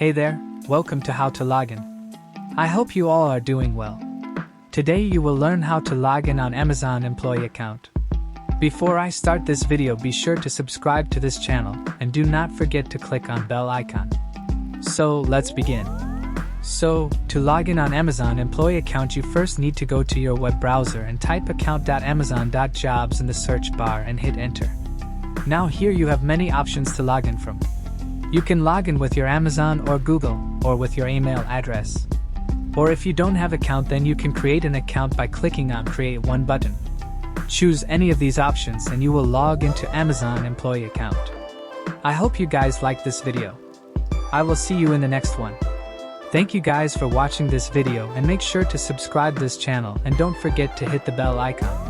Hey there, welcome to How to Login. I hope you all are doing well. Today you will learn how to log in on Amazon employee account. Before I start this video, be sure to subscribe to this channel and do not forget to click on bell icon. So let's begin. So, to log in on Amazon employee account, you first need to go to your web browser and type account.amazon.jobs in the search bar and hit enter. Now here you have many options to log in from. You can log in with your Amazon or Google, or with your email address. Or if you don't have account, then you can create an account by clicking on Create One button. Choose any of these options and you will log into Amazon employee account. I hope you guys liked this video. I will see you in the next one. Thank you guys for watching this video, and make sure to subscribe this channel and don't forget to hit the bell icon.